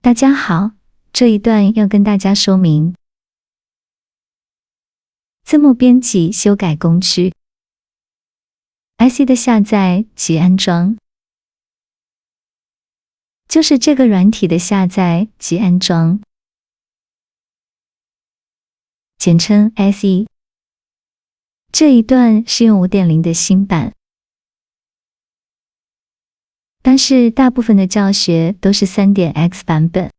大家好，這一段要跟大家說明字幕編輯修改工具 IC 的下載及安裝，就是這個軟體的下載及安裝，簡稱 SE。這一段是用 5.0 的新版，但是大部分的教學都是 3.x 版本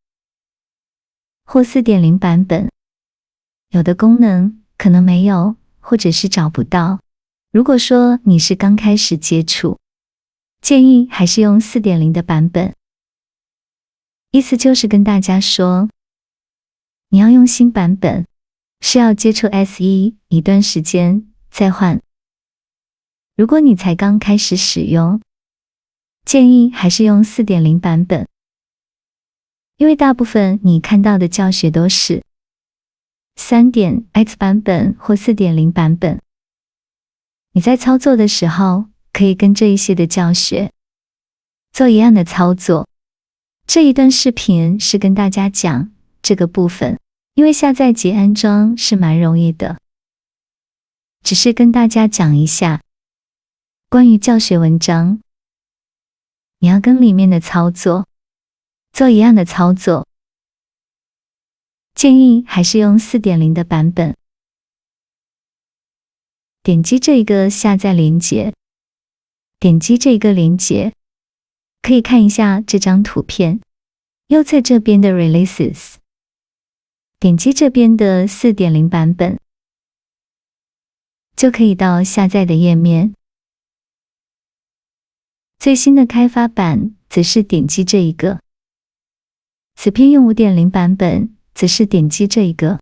或 4.0 版本，有的功能可能沒有，或者是找不到。如果說你是剛開始接觸，建議還是用 4.0 的版本。意思就是跟大家說，你要用新版本，是要接觸 SE 一段時間再換。如果你才剛開始使用，建議還是用 4.0 版本，因為大部分你看到的教學都是 3.x 版本或 4.0 版本。你在操作的時候，可以跟這一些的教學做一樣的操作。這一段視頻是跟大家講這個部分，因為下載及安裝是蠻容易的，只是跟大家講一下關於教學文章，你要跟裡面的操作做一樣的操作，建議還是用 4.0 的版本。點擊這個下載連結，點擊這個連結，可以看一下這張圖片，右側這邊的 Releases， 點擊這邊的 4.0 版本，就可以到下載的頁面。最新的開發版則是點擊這一個，此篇用 5.0 版本則是點擊這一個。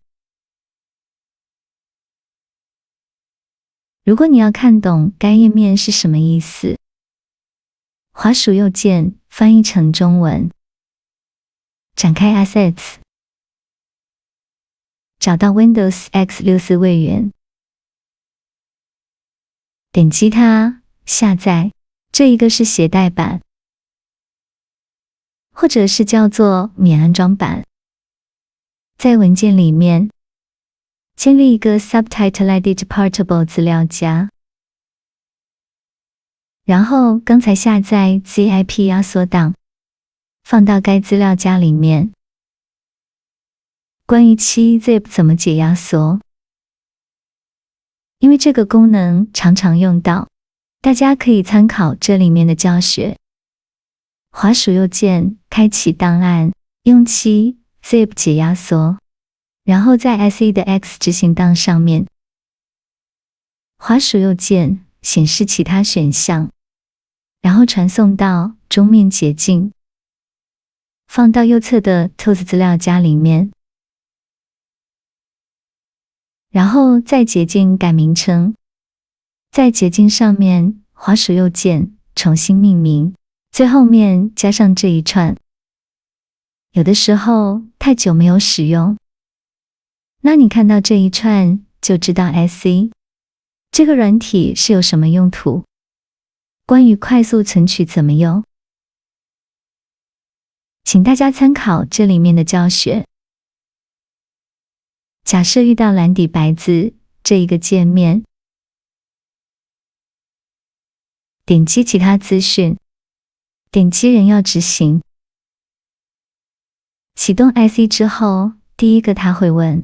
如果你要看懂該頁面是什麼意思，滑鼠右鍵翻譯成中文，展開 Assets， 找到 Windows X64 位元，點擊它下載。這一個是攜帶版，或者是叫做免安裝版。在文件裡面建立一個 Subtitle Edit Portable 資料夾，然後剛才下載 ZIP 壓縮檔放到該資料夾裡面。關於7-zip 怎麼解壓縮，因為這個功能常常用到，大家可以參考這裡面的教學。滑鼠右鍵開啟檔案，用7-zip 解壓縮，然後在 SE 的 X 執行檔上面，滑鼠右鍵顯示其他選項，然後傳送到中面捷徑，放到右側的 Tools 資料夾裡面，然後在捷徑改名稱，在捷徑上面滑鼠右鍵重新命名，最後面加上這一串。有的時候太久沒有使用，那你看到這一串就知道 SE 這個軟體是有什麼用途。關於快速存取怎麼用，請大家參考這裡面的教學。假設遇到藍底白字這一個界面，點擊其他資訊，點擊人要執行。啟動 SE 之後，第一個它會問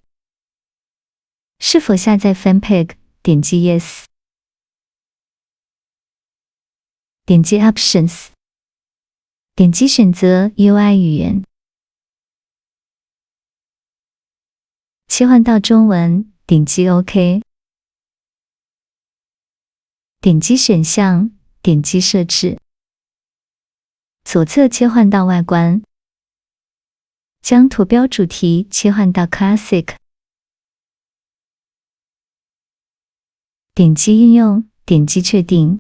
是否下載 FempEG， 點擊 Yes， 點擊 Options， 點擊選擇 UI 語言，切換到中文，點擊 OK， 點擊選項，點擊設置，左側切換到外觀，將圖標主題切換到 Classic， 點擊應用，點擊確定。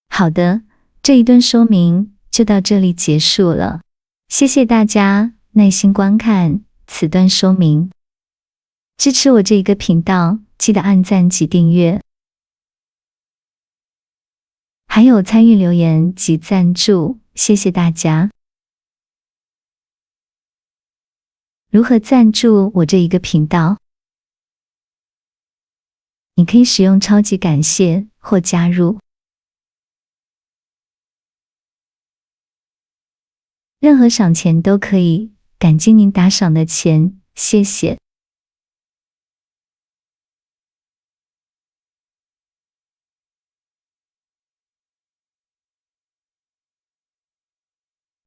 好的，這一段說明就到這裡結束了，謝謝大家耐心觀看此段說明，支持我這一個頻道，記得按讚及訂閱。還有參與留言及贊助，謝謝大家。如何贊助我這一個頻道？你可以使用超級感謝或加入，任何賞錢都可以，感激您打賞的錢，謝謝。